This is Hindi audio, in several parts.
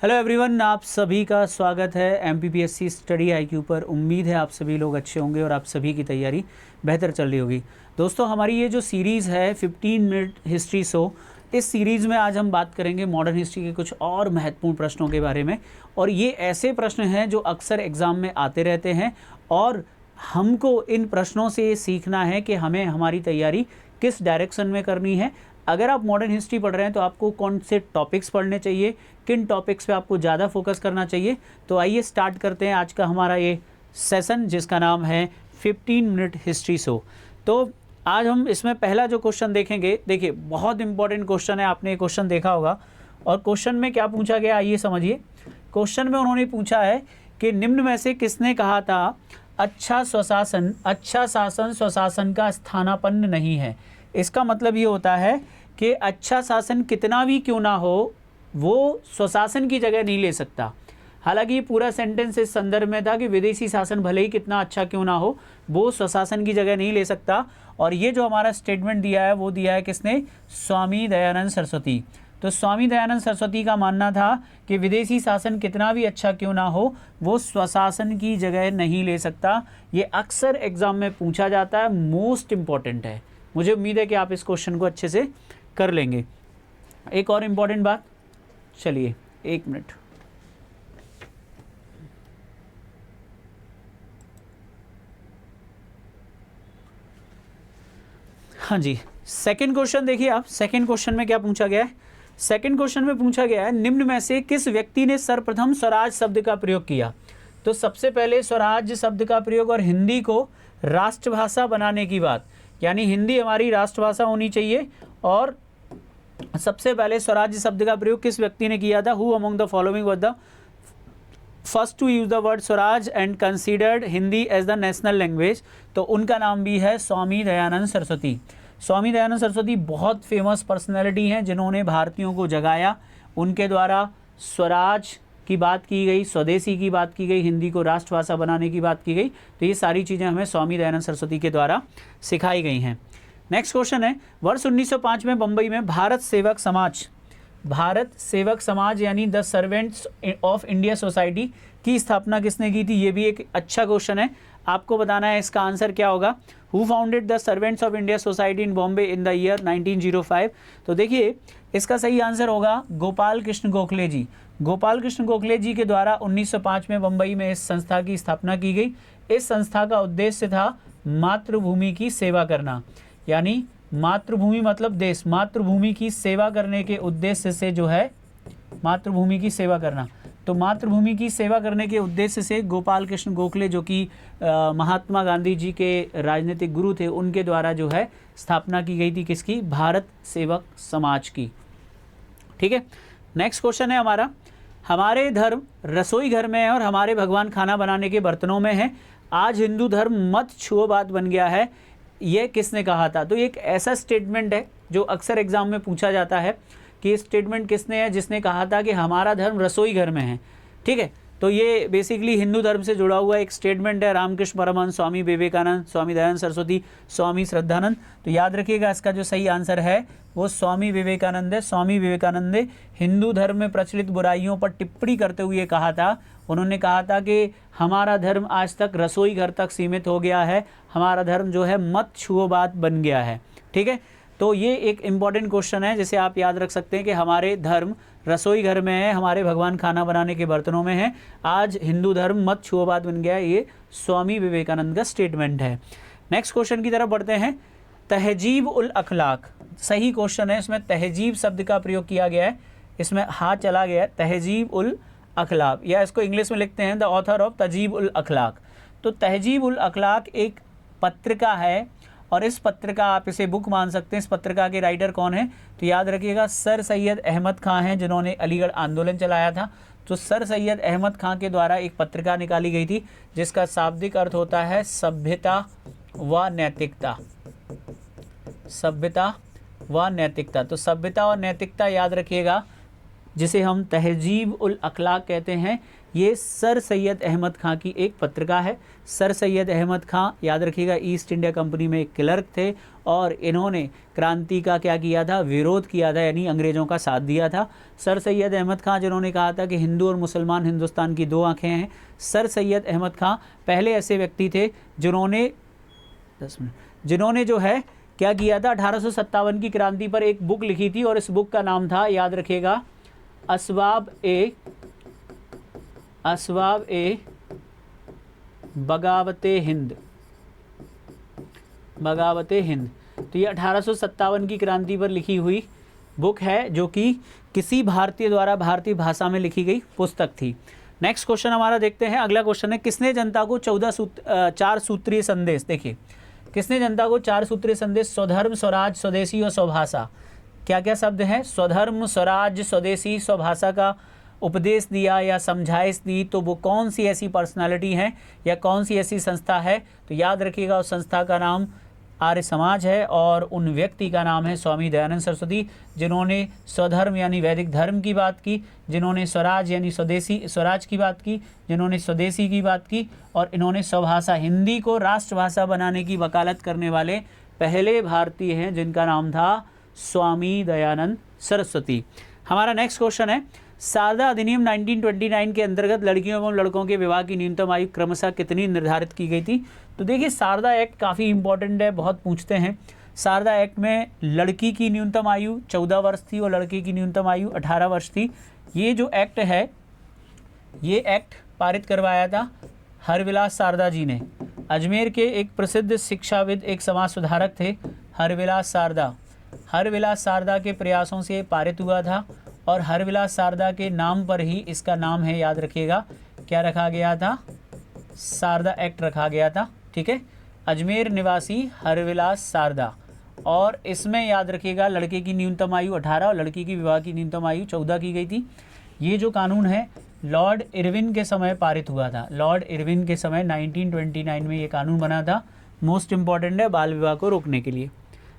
हेलो एवरीवन, आप सभी का स्वागत है एमपीपीएससी स्टडी आईक्यू पर। उम्मीद है आप सभी लोग अच्छे होंगे और आप सभी की तैयारी बेहतर चल रही होगी। दोस्तों, हमारी ये जो सीरीज़ है 15 मिनट हिस्ट्री शो, इस सीरीज़ में आज हम बात करेंगे मॉडर्न हिस्ट्री के कुछ और महत्वपूर्ण प्रश्नों के बारे में। और ये ऐसे प्रश्न हैं जो अक्सर एग्ज़ाम में आते रहते हैं और हमको इन प्रश्नों से ये सीखना है कि हमें हमारी तैयारी किस डायरेक्शन में करनी है। अगर आप मॉडर्न हिस्ट्री पढ़ रहे हैं तो आपको कौन से टॉपिक्स पढ़ने चाहिए, किन टॉपिक्स पे आपको ज़्यादा फोकस करना चाहिए। तो आइए स्टार्ट करते हैं आज का हमारा ये सेशन, जिसका नाम है 15 मिनट हिस्ट्री शो। तो आज हम इसमें पहला जो क्वेश्चन देखेंगे, देखिए बहुत इंपॉर्टेंट क्वेश्चन है, आपने ये क्वेश्चन देखा होगा। और क्वेश्चन में क्या पूछा गया, आइए समझिए। क्वेश्चन में उन्होंने पूछा है कि निम्न में से किसने कहा था अच्छा शासन स्वशासन का स्थानापन्न नहीं है। इसका मतलब ये होता है कि अच्छा शासन कितना भी क्यों ना हो वो स्वशासन की जगह नहीं ले सकता। हालांकि ये पूरा सेंटेंस इस संदर्भ में था कि विदेशी शासन भले ही कितना अच्छा क्यों ना हो वो स्वशासन की जगह नहीं ले सकता। और ये जो हमारा स्टेटमेंट दिया है वो दिया है किसने, स्वामी दयानंद सरस्वती। तो स्वामी दयानंद सरस्वती का मानना था कि विदेशी शासन कितना भी अच्छा क्यों ना हो वो स्वशासन की जगह नहीं ले सकता। ये अक्सर एग्जाम में पूछा जाता है, मोस्ट इम्पॉर्टेंट है। मुझे उम्मीद है कि आप इस क्वेश्चन को अच्छे से कर लेंगे। एक और इम्पॉर्टेंट बात, चलिए एक मिनट। हाँ जी, सेकंड क्वेश्चन देखिए आप। सेकंड क्वेश्चन में क्या पूछा गया है, सेकंड क्वेश्चन में पूछा गया है निम्न में से किस व्यक्ति ने सर्वप्रथम स्वराज शब्द का प्रयोग किया। तो सबसे पहले स्वराज शब्द का प्रयोग और हिंदी को राष्ट्रभाषा बनाने की बात, यानी हिंदी हमारी राष्ट्रभाषा होनी चाहिए। और सबसे पहले स्वराज्य शब्द का प्रयोग किस व्यक्ति ने किया था, who among the following was the first to use the word Swaraj and considered Hindi as the national language. तो उनका नाम भी है स्वामी दयानंद सरस्वती। स्वामी दयानंद सरस्वती बहुत फेमस पर्सनैलिटी हैं जिन्होंने भारतीयों को जगाया। उनके द्वारा स्वराज की बात की गई, स्वदेशी की बात की गई, हिंदी को राष्ट्रभाषा बनाने की बात की गई। तो ये सारी चीज़ें हमें स्वामी दयानंद सरस्वती के द्वारा सिखाई गई हैं। नेक्स्ट क्वेश्चन है, वर्ष 1905 में बम्बई में भारत सेवक समाज यानी the servants of India society की स्थापना किसने की थी। ये भी एक अच्छा क्वेश्चन है, आपको बताना है इसका आंसर क्या होगा। Who founded the servants of India society in Bombay in the year 1905। तो देखिए इसका सही आंसर होगा गोपाल कृष्ण गोखले जी। गोपाल कृष्ण गोखले जी के द्वारा 1905 में बम्बई में इस संस्था की स्थापना की गई। इस संस्था का उद्देश्य था मातृभूमि की सेवा करना, यानी मातृभूमि मतलब देश, मातृभूमि की सेवा करने के उद्देश्य से जो है मातृभूमि की सेवा करना। तो मातृभूमि की सेवा करने के उद्देश्य से गोपाल कृष्ण गोखले, जो कि महात्मा गांधी जी के राजनीतिक गुरु थे, उनके द्वारा जो है स्थापना की गई थी किसकी, भारत सेवक समाज की। ठीक है, नेक्स्ट क्वेश्चन है हमारा, हमारे धर्म रसोई घर में है और हमारे भगवान खाना बनाने के बर्तनों में है। आज हिंदू धर्म मत छुओ बात बन गया है, ये किसने कहा था। तो एक ऐसा स्टेटमेंट है जो अक्सर एग्जाम में पूछा जाता है कि ये स्टेटमेंट किसने है, जिसने कहा था कि हमारा धर्म रसोई घर में है। ठीक है, तो ये बेसिकली हिंदू धर्म से जुड़ा हुआ एक स्टेटमेंट है। रामकृष्ण परमहंस, स्वामी विवेकानंद, स्वामी दयानंद सरस्वती, स्वामी श्रद्धानंद। तो याद रखिएगा इसका जो सही आंसर है वो स्वामी विवेकानंद है। स्वामी विवेकानंद ने हिंदू धर्म में प्रचलित बुराइयों पर टिप्पणी करते हुए कहा था, उन्होंने कहा था कि हमारा धर्म आज तक रसोई घर तक सीमित हो गया है, हमारा धर्म जो है मत छुओ बात बन गया है। ठीक है, तो ये एक इम्पॉर्टेंट क्वेश्चन है जिसे आप याद रख सकते हैं कि हमारे धर्म रसोई घर में है, हमारे भगवान खाना बनाने के बर्तनों में है, आज हिंदू धर्म मत छुओ बात बन गया है। ये स्वामी विवेकानंद का स्टेटमेंट है। नेक्स्ट क्वेश्चन की तरफ बढ़ते हैं, तहजीब उल अखलाक सही क्वेश्चन है, इसमें तहजीब शब्द का प्रयोग किया गया है, इसमें हाथ चला गया है, तहजीब उल अखलाक, या इसको इंग्लिश में लिखते हैं द ऑथर ऑफ तहजीब उल अखलाक। तो तहजीब उल अखलाक एक पत्रिका है और इस पत्रिका, आप इसे बुक मान सकते हैं। इस पत्रिका के राइटर कौन है, तो याद रखिएगा सर सैयद अहमद खां हैं जिन्होंने अलीगढ़ आंदोलन चलाया था। तो सर सैयद अहमद खां के द्वारा एक पत्रिका निकाली गई थी जिसका शाब्दिक अर्थ होता है सभ्यता व नैतिकता। सभ्यता व नैतिकता, तो सभ्यता और नैतिकता याद रखिएगा जिसे हम तहजीब उल अखलाक कहते हैं, ये सर सैयद अहमद खां की एक पत्रिका है। सर सैयद अहमद खां, याद रखिएगा, ईस्ट इंडिया कंपनी में एक क्लर्क थे और इन्होंने क्रांति का क्या किया था, विरोध किया था, यानी अंग्रेज़ों का साथ दिया था। सर सैयद अहमद खां जिन्होंने कहा था कि हिंदू और मुसलमान हिंदुस्तान की दो आँखें हैं। सर सैयद अहमद खां पहले ऐसे व्यक्ति थे जिन्होंने जो है क्या किया था, 1857 की क्रांति पर एक बुक लिखी थी और इस बुक का नाम था, याद रखिएगा, असबाब ए बगावते हिंद। तो ये 1857 की क्रांति पर लिखी हुई बुक है, जो कि किसी भारतीय द्वारा भारतीय भाषा में लिखी गई पुस्तक थी। नेक्स्ट क्वेश्चन हमारा देखते हैं। अगला क्वेश्चन है, किसने जनता को 4 सूत्रीय संदेश, देखिए, किसने जनता को 4 सूत्रीय संदेश स्वधर्म, स्वराज, स्वदेशी और स्वभाषा, क्या क्या शब्द हैं, स्वधर्म, स्वराज, स्वदेशी, स्वभाषा का उपदेश दिया या समझाइश दी, तो वो कौन सी ऐसी पर्सनालिटी है या कौन सी ऐसी संस्था है? तो याद रखिएगा, उस संस्था का नाम आर्य समाज है और उन व्यक्ति का नाम है स्वामी दयानंद सरस्वती, जिन्होंने स्वधर्म यानी वैदिक धर्म की बात की, जिन्होंने स्वराज यानी स्वराज की बात की, जिन्होंने स्वदेशी की बात की, और इन्होंने स्वभाषा, हिंदी को राष्ट्रभाषा बनाने की वकालत करने वाले पहले भारतीय हैं, जिनका नाम था स्वामी दयानंद सरस्वती। हमारा नेक्स्ट क्वेश्चन है, शारदा अधिनियम 1929 के अंतर्गत लड़कियों एवं लड़कों के विवाह की न्यूनतम आयु क्रमशः कितनी निर्धारित की गई थी? तो देखिए, शारदा एक्ट काफ़ी इंपॉर्टेंट है, बहुत पूछते हैं। शारदा एक्ट में लड़की की न्यूनतम आयु 14 वर्ष थी और लड़के की न्यूनतम आयु 18 वर्ष थी। ये जो एक्ट है, ये एक्ट पारित करवाया था हरविलास शारदा जी ने। अजमेर के एक प्रसिद्ध शिक्षाविद, एक समाज सुधारक थे हरविलास शारदा। हरविलास शारदा के प्रयासों से पारित हुआ था और हरविलास शारदा के नाम पर ही इसका नाम है, याद रखिएगा, क्या रखा गया था, शारदा एक्ट रखा गया था। ठीक है, अजमेर निवासी हरविलास शारदा, और इसमें याद रखिएगा लड़के की न्यूनतम आयु 18 और लड़की की विवाह की न्यूनतम आयु 14 की गई थी। ये जो कानून है लॉर्ड इरविन के समय पारित हुआ था। लॉर्ड इरविन के समय 1929 में ये कानून बना था। मोस्ट इम्पॉर्टेंट है बाल विवाह को रोकने के लिए।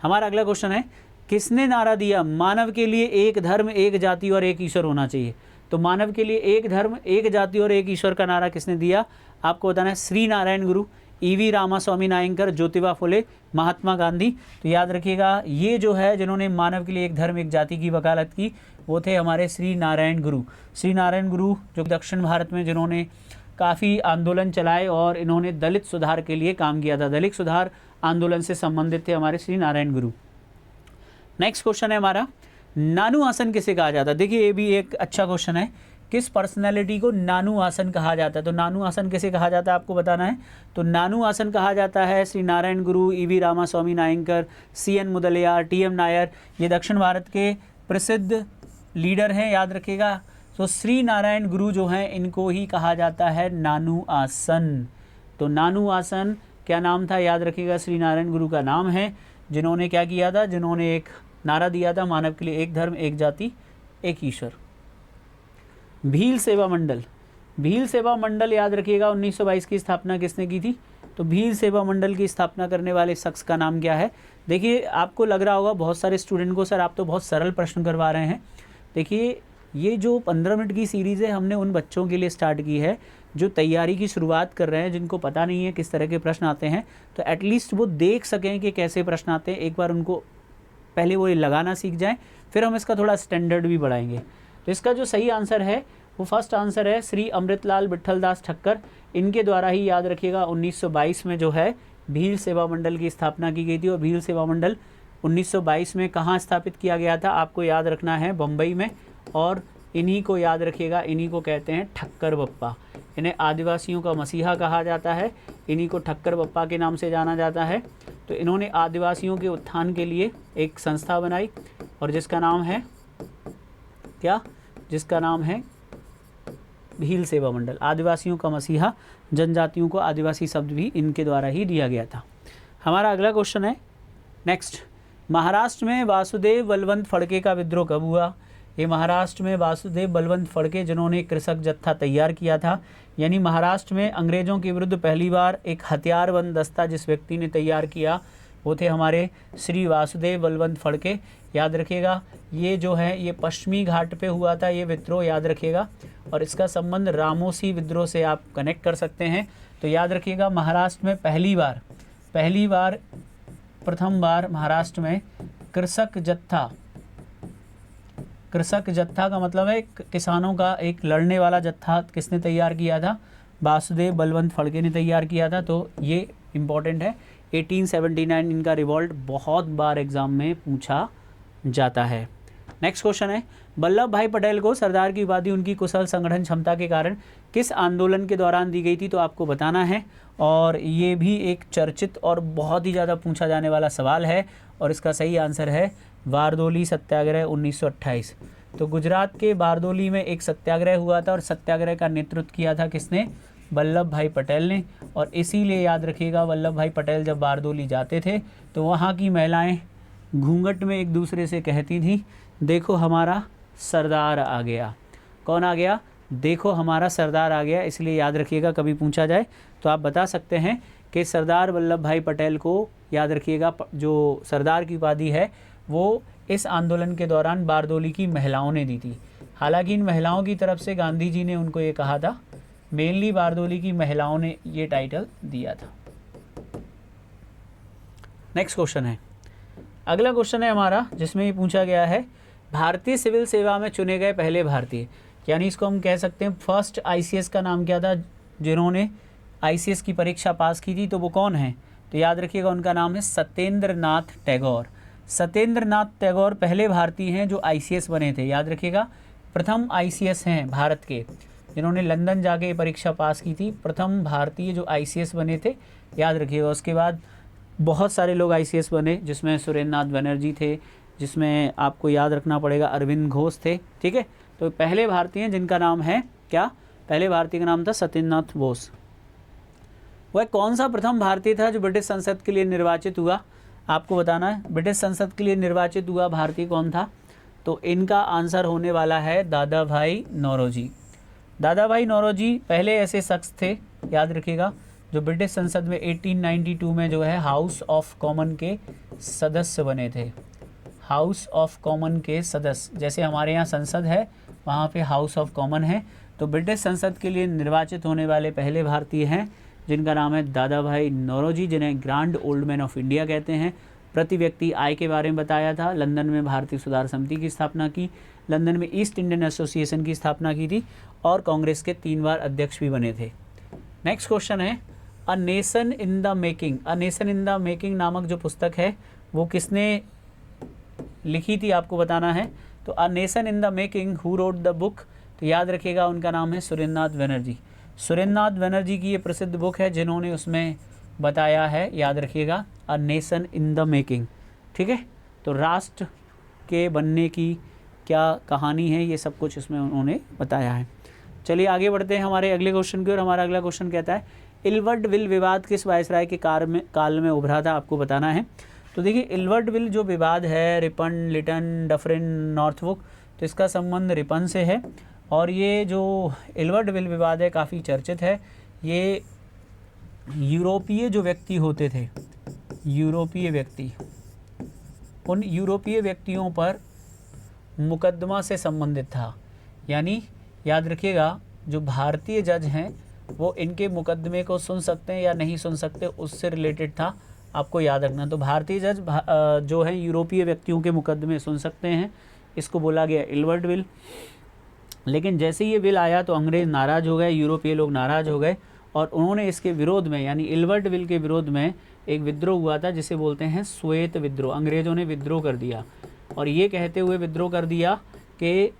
हमारा अगला क्वेश्चन है, किसने नारा दिया मानव के लिए एक धर्म, एक जाति और एक ईश्वर होना चाहिए? तो मानव के लिए एक धर्म, एक जाति और एक ईश्वर का नारा किसने दिया? आपको बताना है, श्री नारायण गुरु, ईवी रामास्वामी नायंकर, ज्योतिबा फुले, महात्मा गांधी। तो याद रखिएगा, ये जो है जिन्होंने मानव के लिए एक धर्म एक जाति की वकालत की, वो थे हमारे श्री नारायण गुरु। श्री नारायण गुरु जो दक्षिण भारत में जिन्होंने काफ़ी आंदोलन चलाए और इन्होंने दलित सुधार के लिए काम किया था, दलित सुधार आंदोलन से संबंधित थे हमारे श्री नारायण गुरु। नेक्स्ट क्वेश्चन है हमारा, नानू आसन किसे कहा जाता है? देखिए, ये भी एक अच्छा क्वेश्चन है, किस पर्सनैलिटी को नानू आसन कहा जाता है? तो नानू आसन किसे कहा जाता है आपको बताना है। तो नानू आसन कहा जाता है Shri Narayana Guru, EV Ramasamy Naicker, CN Mudaliar, TM Nair, ये दक्षिण भारत के प्रसिद्ध लीडर हैं, याद रखिएगा। तो श्री नारायण गुरु जो हैं, इनको ही कहा जाता है नानू आसन। तो नानू आसन क्या नाम था, याद रखिएगा, श्री नारायण गुरु का नाम है, जिन्होंने क्या किया था, जिन्होंने एक नारा दिया था मानव के लिए एक धर्म, एक जाति, एक ईश्वर। भील सेवा मंडल, भील सेवा मंडल याद रखिएगा 1922 की स्थापना किसने की थी? तो भील सेवा मंडल की स्थापना करने वाले शख्स का नाम क्या है? देखिए, आपको लग रहा होगा बहुत सारे स्टूडेंट को, सर आप तो बहुत सरल प्रश्न करवा रहे हैं। देखिए, ये जो 15 मिनट की सीरीज़ है, हमने उन बच्चों के लिए स्टार्ट की है जो तैयारी की शुरुआत कर रहे हैं, जिनको पता नहीं है किस तरह के प्रश्न आते हैं, तो एटलीस्ट वो देख सकें कि कैसे प्रश्न आते हैं। एक बार उनको पहले वो लगाना सीख जाएं, फिर हम इसका थोड़ा स्टैंडर्ड भी बढ़ाएंगे। तो इसका जो सही आंसर है वो फर्स्ट आंसर है श्री अमृतलाल विट्ठलदास ठक्कर। इनके द्वारा ही, याद रखिएगा, 1922 में जो है भील सेवा मंडल की स्थापना की गई थी। और भील सेवा मंडल 1922 में कहाँ स्थापित किया गया था? आपको याद रखना है, बम्बई में। और इन्हीं को याद रखिएगा, इन्हीं को कहते हैं ठक्कर बप्पा। इन्हें आदिवासियों का मसीहा कहा जाता है, इन्हीं को ठक्कर बप्पा के नाम से जाना जाता है। तो इन्होंने आदिवासियों के उत्थान के लिए एक संस्था बनाई और जिसका नाम है क्या? जिसका नाम है भील सेवा मंडल। आदिवासियों का मसीहा, जनजातियों को आदिवासी शब्द भी इनके द्वारा ही दिया गया था। हमारा अगला क्वेश्चन है नेक्स्ट, महाराष्ट्र में वासुदेव बलवंत फड़के का विद्रोह कब हुआ? ये महाराष्ट्र में वासुदेव बलवंत फड़के, जिन्होंने कृषक जत्था तैयार किया था, यानी महाराष्ट्र में अंग्रेज़ों के विरुद्ध पहली बार एक हथियारबंद दस्ता जिस व्यक्ति ने तैयार किया, वो थे हमारे श्री वासुदेव बलवंत फड़के, याद रखिएगा। ये जो है ये पश्चिमी घाट पे हुआ था ये विद्रोह, याद रखिएगा, और इसका संबंध रामोसी विद्रोह से आप कनेक्ट कर सकते हैं। तो याद रखिएगा महाराष्ट्र में प्रथम बार महाराष्ट्र में कृषक जत्था का मतलब है किसानों का एक लड़ने वाला जत्था किसने तैयार किया था? वासुदेव बलवंत फड़के ने तैयार किया था। तो ये इम्पॉर्टेंट है। 1879 इनका रिवॉल्ट बहुत बार एग्जाम में पूछा जाता है। नेक्स्ट क्वेश्चन है, वल्लभ भाई पटेल को सरदार की उपाधि उनकी कुशल संगठन क्षमता के कारण किस आंदोलन के दौरान दी गई थी? तो आपको बताना है, और ये भी एक चर्चित और बहुत ही ज़्यादा पूछा जाने वाला सवाल है, और इसका सही आंसर है बारदोली सत्याग्रह 1928। तो गुजरात के बारदोली में एक सत्याग्रह हुआ था, और सत्याग्रह का नेतृत्व किया था किसने? वल्लभ भाई पटेल ने। और इसीलिए याद रखिएगा वल्लभ भाई पटेल जब बारदोली जाते थे तो वहाँ की महिलाएं घूंघट में एक दूसरे से कहती थी, देखो हमारा सरदार आ गया। कौन आ गया? देखो हमारा सरदार आ गया। इसलिए याद रखिएगा कभी पूछा जाए तो आप बता सकते हैं कि सरदार वल्लभ भाई पटेल को, याद रखिएगा, जो सरदार की उपाधि है वो इस आंदोलन के दौरान बारदोली की महिलाओं ने दी थी। हालांकि इन महिलाओं की तरफ से गांधी जी ने उनको ये कहा था, मेनली बारदोली की महिलाओं ने ये टाइटल दिया था। नेक्स्ट क्वेश्चन है, अगला क्वेश्चन है हमारा जिसमें ये पूछा गया है, भारतीय सिविल सेवा में चुने गए पहले भारतीय, यानी इसको हम कह सकते हैं फर्स्ट आईसीएस का नाम क्या था जिन्होंने आईसीएस की परीक्षा पास की थी? तो वो कौन है? तो याद रखिएगा उनका नाम है सत्येंद्र नाथ टैगोर। सत्येंद्र नाथ टैगोर पहले भारतीय हैं जो आईसीएस बने थे। याद रखिएगा प्रथम आईसीएस हैं भारत के जिन्होंने लंदन जाके परीक्षा पास की थी, प्रथम भारतीय जो आईसीएस बने थे, याद रखिएगा। उसके बाद बहुत सारे लोग आईसीएस बने जिसमें सुरेंद्र नाथ बनर्जी थे, जिसमें आपको याद रखना पड़ेगा अरविंद घोष थे, ठीक है। तो पहले भारतीय हैं जिनका नाम है क्या? पहले भारतीय का नाम था सत्येंद्र नाथ बोस। वह कौन सा प्रथम भारतीय था जो ब्रिटिश संसद के लिए निर्वाचित हुआ? आपको बताना है ब्रिटिश संसद के लिए निर्वाचित हुआ भारतीय कौन था? तो इनका आंसर होने वाला है दादा भाई नौरोजी। दादा भाई नौरोजी पहले ऐसे शख्स थे, याद रखिएगा, जो ब्रिटिश संसद में 1892 में जो है हाउस ऑफ कॉमन के सदस्य बने थे। हाउस ऑफ कॉमन के सदस्य, जैसे हमारे यहाँ संसद है वहाँ पे हाउस ऑफ कॉमन है। तो ब्रिटिश संसद के लिए निर्वाचित होने वाले पहले भारतीय हैं जिनका नाम है दादा भाई नौरोजी, जिन्हें grand old man of India कहते हैं। प्रति व्यक्ति आय के बारे में बताया था, लंदन में भारतीय सुधार समिति की स्थापना की, लंदन में ईस्ट इंडियन एसोसिएशन की स्थापना की थी, और कांग्रेस के 3 बार अध्यक्ष भी बने थे। नेक्स्ट क्वेश्चन है, a nation in the making. A nation in the making नामक जो पुस्तक है वो किसने लिखी थी? आपको बताना है। तो a nation in the making, who wrote the book? तो याद रखिएगा उनका नाम है सुरेंद्र नाथ बनर्जी। सुरेंद्र नाथ बनर्जी की ये प्रसिद्ध बुक है जिन्होंने उसमें बताया है, याद रखिएगा, a nation in the making, ठीक है। तो राष्ट्र के बनने की क्या कहानी है ये सब कुछ इसमें उन्होंने बताया है। चलिए आगे बढ़ते हैं हमारे अगले क्वेश्चन की ओर। हमारा अगला क्वेश्चन कहता है, इल्वर्ट विल विवाद किस वायसराय के काल में उभरा था? आपको बताना है। तो देखिए इल्वर्ट विल जो विवाद है, रिपन, लिटन, डफरिन, नॉर्थबुक, तो इसका संबंध रिपन से है। और ये जो इल्वर्ट विल विवाद है काफ़ी चर्चित है। ये यूरोपीय जो व्यक्ति होते थे, यूरोपीय व्यक्ति, उन यूरोपीय व्यक्तियों पर मुकदमा से संबंधित था। यानी याद रखिएगा जो भारतीय जज हैं वो इनके मुकदमे को सुन सकते हैं या नहीं सुन सकते, उससे रिलेटेड था, आपको याद रखना। तो भारतीय जज जो हैं यूरोपीय व्यक्तियों के मुकदमे सुन सकते हैं, इसको बोला गया इल्वर्ट विल। लेकिन जैसे ही ये विल आया तो अंग्रेज़ नाराज़ हो गए, यूरोपीय लोग नाराज़ हो गए, और उन्होंने इसके विरोध में, यानी इल्वर्ट विल के विरोध में एक विद्रोह हुआ था जिसे बोलते हैं श्वेत विद्रोह। अंग्रेज़ों ने विद्रोह कर दिया और ये कहते हुए विद्रोह कर दिया कि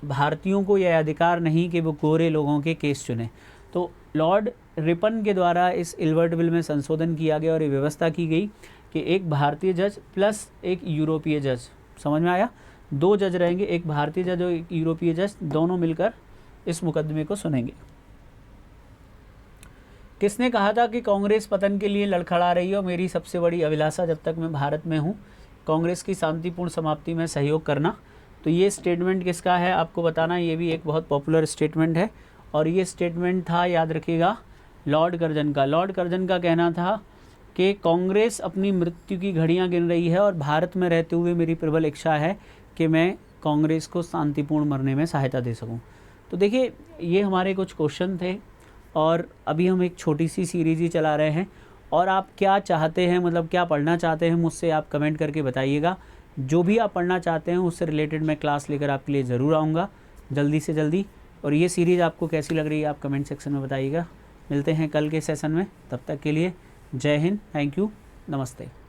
भारतीयों को यह अधिकार नहीं कि वो गोरे लोगों के केस चुने। तो लॉर्ड रिपन के द्वारा इस इल्वर्ट विल में संशोधन किया गया और ये व्यवस्था की गई कि एक भारतीय जज प्लस एक यूरोपीय जज, समझ में आया, 2 जज रहेंगे, एक भारतीय जज और एक यूरोपीय जज, दोनों मिलकर इस मुकदमे को सुनेंगे। किसने कहा था कि कांग्रेस पतन के लिए लड़खड़ा रही है और मेरी सबसे बड़ी अभिलाषा जब तक मैं भारत में हूँ कांग्रेस की शांतिपूर्ण समाप्ति में सहयोग करना? तो ये स्टेटमेंट किसका है आपको बताना। ये भी एक बहुत पॉपुलर स्टेटमेंट है और ये स्टेटमेंट था, याद रखिएगा, लॉर्ड कर्जन का। लॉर्ड कर्जन का कहना था कि कांग्रेस अपनी मृत्यु की घड़ियां गिन रही है और भारत में रहते हुए मेरी प्रबल इच्छा है कि मैं कांग्रेस को शांतिपूर्ण मरने में सहायता दे सकूं। तो देखिए, ये हमारे कुछ क्वेश्चन थे और अभी हम एक छोटी सी सीरीज ही चला रहे हैं। और आप क्या चाहते हैं, मतलब क्या पढ़ना चाहते हैं मुझसे, आप कमेंट करके बताइएगा। जो भी आप पढ़ना चाहते हैं उससे रिलेटेड मैं क्लास लेकर आपके लिए ज़रूर आऊँगा जल्दी से जल्दी। और ये सीरीज़ आपको कैसी लग रही है आप कमेंट सेक्शन में बताइएगा। मिलते हैं कल के सेशन में, तब तक के लिए जय हिंद, थैंक यू, नमस्ते।